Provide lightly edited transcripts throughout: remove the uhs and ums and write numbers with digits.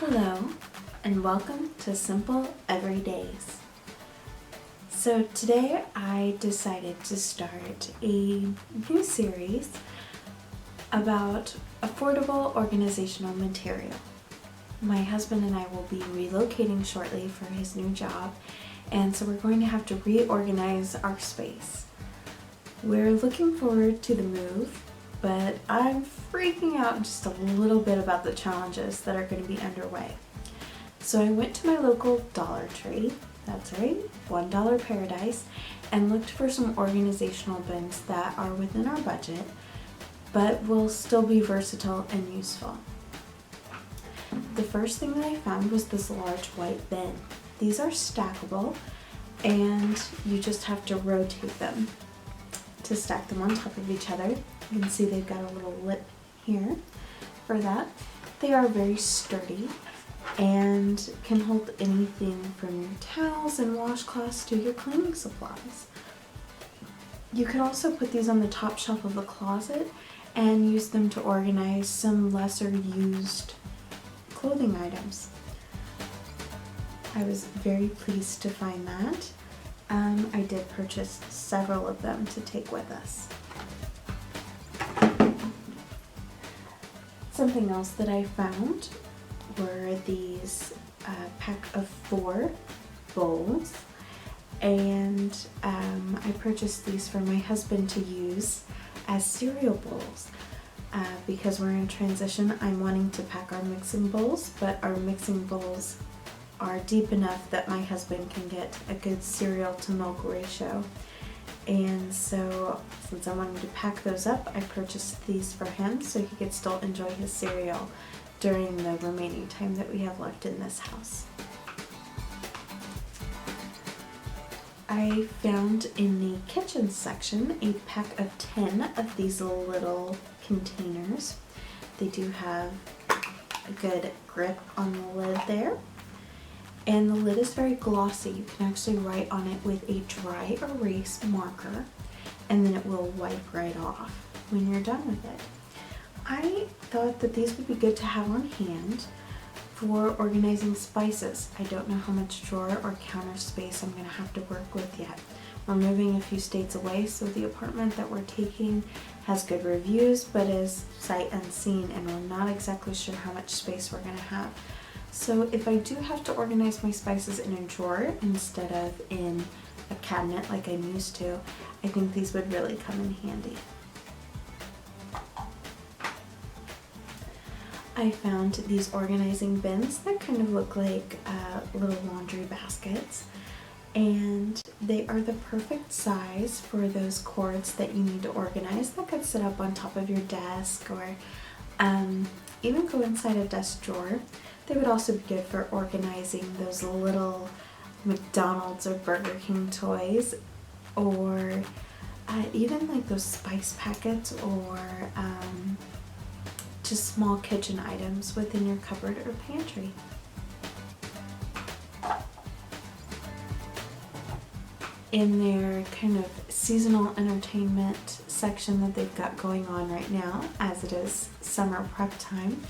Hello and welcome to Simple Everydays. So today I decided to start a new series about affordable organizational material. My husband and I will be relocating shortly for his new job, and so we're going to have to reorganize our space. We're looking forward to the move, but I'm freaking out just a little bit about the challenges that are going to be underway. So I went to my local Dollar Tree, that's right, $1 Paradise, and looked for some organizational bins that are within our budget, but will still be versatile and useful. The first thing that I found was this large white bin. These are stackable, and you just have to rotate them to stack them on top of each other. You can see they've got a little lip here for that. They are very sturdy and can hold anything from your towels and washcloths to your cleaning supplies. You could also put these on the top shelf of a closet and use them to organize some lesser used clothing items. I was very pleased to find that. I did purchase several of them to take with us. Something else that I found were these pack of 4 bowls, and I purchased these for my husband to use as cereal bowls. Because we're in transition, I'm wanting to pack our mixing bowls, but our mixing bowls are deep enough that my husband can get a good cereal to milk ratio. And so since I wanted to pack those up, I purchased these for him so he could still enjoy his cereal during the remaining time that we have left in this house. I found in the kitchen section a pack of 10 of these little containers. They do have a good grip on the lid there. And the lid is very glossy. You can actually write on it with a dry erase marker, and then it will wipe right off when you're done with it. I thought that these would be good to have on hand for organizing spices. I don't know how much drawer or counter space I'm going to have to work with yet. We're moving a few states away, so the apartment that we're taking has good reviews, but is sight unseen, and we're not exactly sure how much space we're going to have. So if I do have to organize my spices in a drawer instead of in a cabinet like I'm used to, I think these would really come in handy. I found these organizing bins that kind of look like little laundry baskets, and they are the perfect size for those cords that you need to organize that could sit up on top of your desk or even go inside a desk drawer. They would also be good for organizing those little McDonald's or Burger King toys, or even like those spice packets, or just small kitchen items within your cupboard or pantry. In their kind of seasonal entertainment section that they've got going on right now, as it is summer prep time,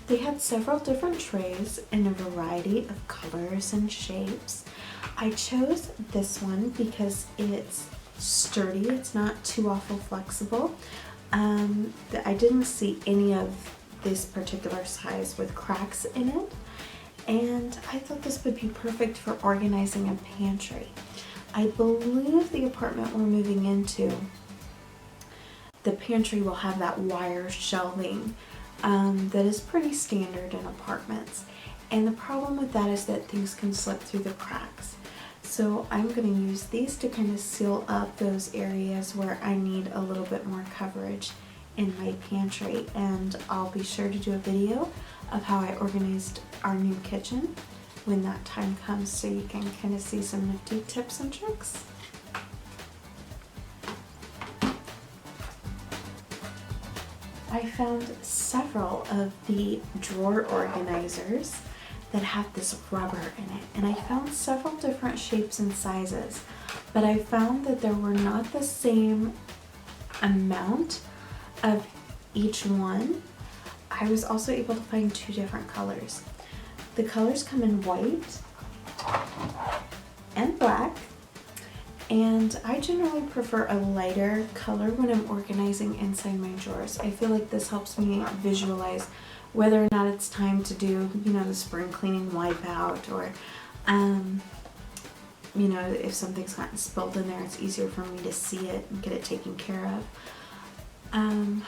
they had several different trays in a variety of colors and shapes. I chose this one because it's sturdy, it's not too awful flexible. I didn't see any of this particular size with cracks in it, and I thought this would be perfect for organizing a pantry. I believe the apartment we're moving into, the pantry will have that wire shelving that is pretty standard in apartments, and the problem with that is that things can slip through the cracks. So I'm going to use these to kind of seal up those areas where I need a little bit more coverage in my pantry, and I'll be sure to do a video of how I organized our new kitchen when that time comes, so you can kind of see some nifty tips and tricks. I found several of the drawer organizers that have this rubber in it, and I found several different shapes and sizes, but I found that there were not the same amount of each one. I was also able to find 2 different colors. The colors come in white and black, and I generally prefer a lighter color when I'm organizing inside my drawers. I feel like this helps me visualize whether or not it's time to do, the spring cleaning wipe out, or if something's gotten spilled in there, it's easier for me to see it and get it taken care of.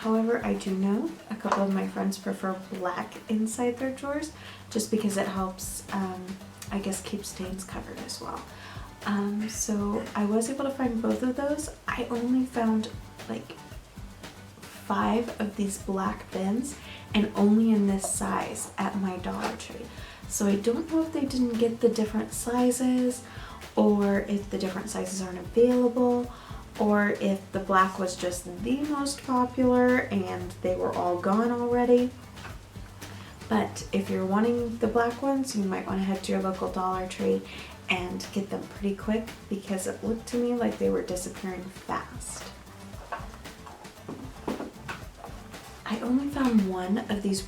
However, I do know a couple of my friends prefer black inside their drawers just because it helps, I guess, keep stains covered as well. So I was able to find both of those. I only found like 5 of these black bins, and only in this size at my Dollar Tree. So I don't know if they didn't get the different sizes, or if the different sizes aren't available, or if the black was just the most popular and they were all gone already. But if you're wanting the black ones, you might want to head to your local Dollar Tree and get them pretty quick, because it looked to me like they were disappearing fast. I only found one of these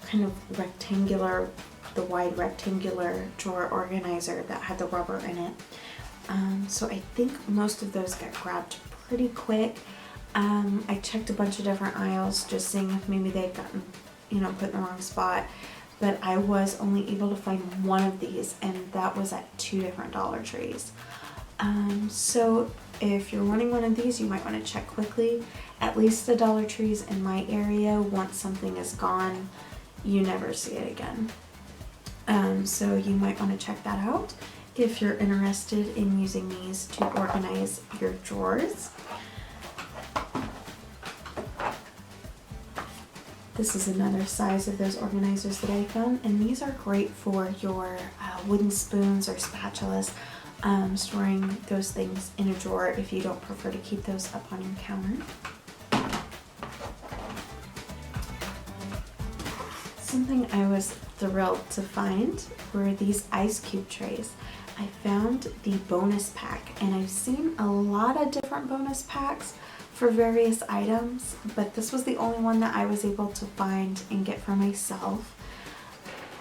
kind of rectangular, the wide rectangular drawer organizer that had the rubber in it. So I think most of those got grabbed pretty quick. I checked a bunch of different aisles just seeing if maybe they'd gotten, put in the wrong spot. But I was only able to find one of these, and that was at 2 different Dollar Trees. So if you're wanting one of these, you might want to check quickly. At least the Dollar Trees in my area, once something is gone, you never see it again. So you might want to check that out if you're interested in using these to organize your drawers. This is another size of those organizers that I found, and these are great for your wooden spoons or spatulas, storing those things in a drawer if you don't prefer to keep those up on your counter. Something I was thrilled to find were these ice cube trays. I found the bonus pack, and I've seen a lot of different bonus packs for various items, but this was the only one that I was able to find and get for myself.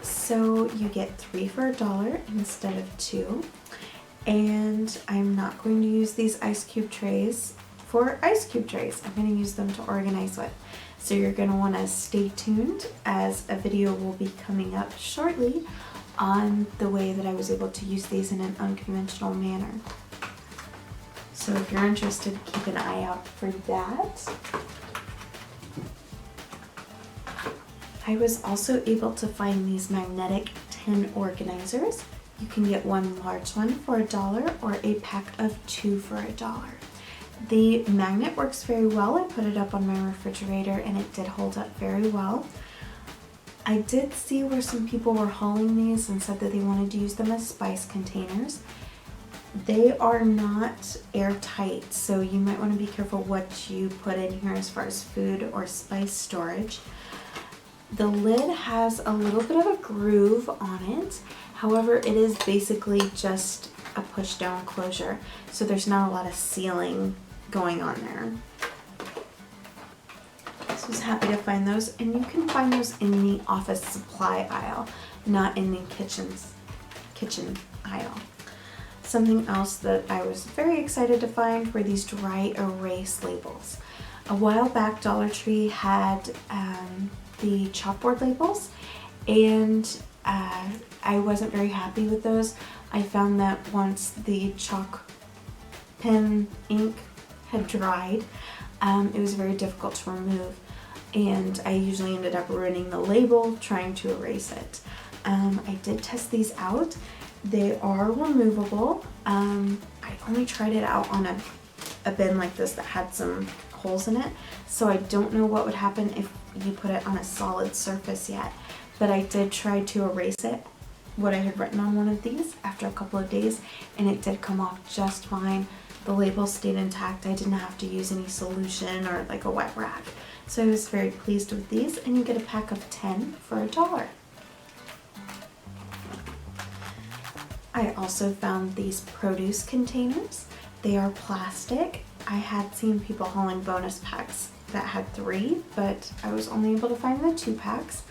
So you get 3 for $1 instead of 2, and I'm not going to use these ice cube trays for ice cube trays. I'm going to use them to organize with. So you're going to want to stay tuned, as a video will be coming up shortly on the way that I was able to use these in an unconventional manner. So if you're interested, keep an eye out for that. I was also able to find these magnetic tin organizers. You can get one large one for $1 or a pack of 2 for $1. The magnet works very well. I put it up on my refrigerator and it did hold up very well. I did see where some people were hauling these and said that they wanted to use them as spice containers. They are not airtight, so you might want to be careful what you put in here as far as food or spice storage. The lid has a little bit of a groove on it. However, it is basically just a push down closure, so there's not a lot of sealing going on there. So I was happy to find those, and you can find those in the office supply aisle, not in the kitchen aisle. Something else that I was very excited to find were these dry erase labels. A while back, Dollar Tree had the chalkboard labels, and I wasn't very happy with those. I found that once the chalk pen ink had dried, it was very difficult to remove, and I usually ended up ruining the label trying to erase it. I did test these out. They are removable. I only tried it out on a bin like this that had some holes in it, so I don't know what would happen if you put it on a solid surface yet, but I did try to erase it, what I had written on one of these, after a couple of days, and it did come off just fine. The label stayed intact. I didn't have to use any solution or like a wet rag, so I was very pleased with these, and you get a pack of 10 for $1. I also found these produce containers. They are plastic. I had seen people hauling bonus packs that had 3, but I was only able to find the 2 packs.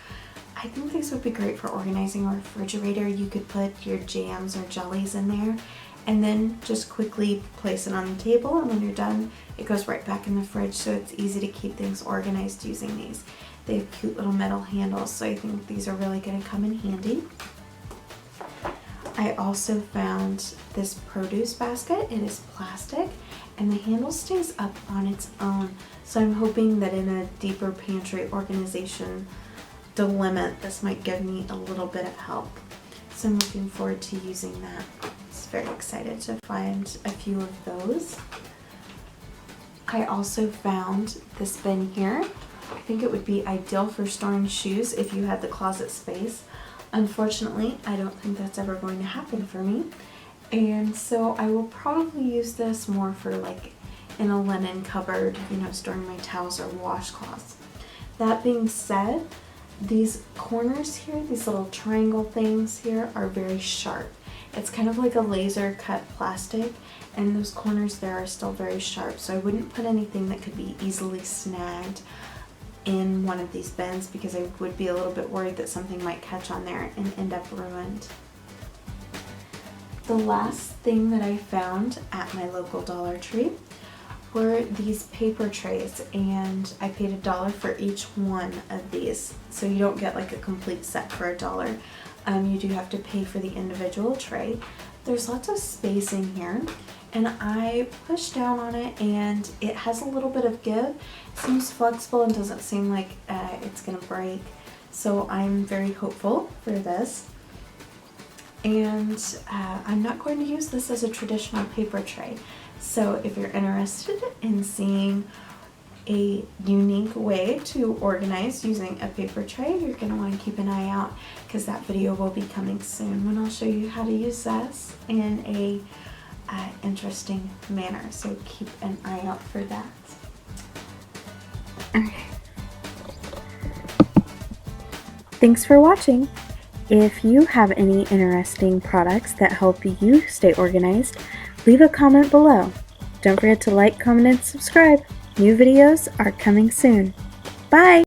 I I think these would be great for organizing a refrigerator. You could put your jams or jellies in there and then just quickly place it on the table, and when you're done, it goes right back in the fridge, so it's easy to keep things organized using these. They have cute little metal handles, so I think these are really going to come in handy. I also found this produce basket. It is plastic and the handle stays up on its own, so I'm hoping that in a deeper pantry organization dilemma, this might give me a little bit of help. So I'm looking forward to using that. I'm very excited to find a few of those. I also found this bin here. I think it would be ideal for storing shoes if you had the closet space. Unfortunately, I don't think that's ever going to happen for me. And so I will probably use this more for like in a linen cupboard, you know, storing my towels or washcloths. That being said, these corners here, these little triangle things here, are very sharp. It's kind of like a laser cut plastic, and those corners there are still very sharp, so I wouldn't put anything that could be easily snagged in one of these bins because I would be a little bit worried that something might catch on there and end up ruined. The last thing that I found at my local Dollar Tree were these paper trays, and I paid $1 for each one of these, so you don't get like a complete set for $1. You do have to pay for the individual tray. There's lots of space in here, and I pushed down on it and it has a little bit of give. It seems flexible and doesn't seem like it's gonna break, so I'm very hopeful for this. And I'm not going to use this as a traditional paper tray. So if you're interested in seeing a unique way to organize using a paper tray, you're going to want to keep an eye out because that video will be coming soon when I'll show you how to use this in a interesting manner. So keep an eye out for that. Okay. Thanks for watching. If you have any interesting products that help you stay organized, leave a comment below. Don't forget to like, comment, and subscribe. New videos are coming soon. Bye!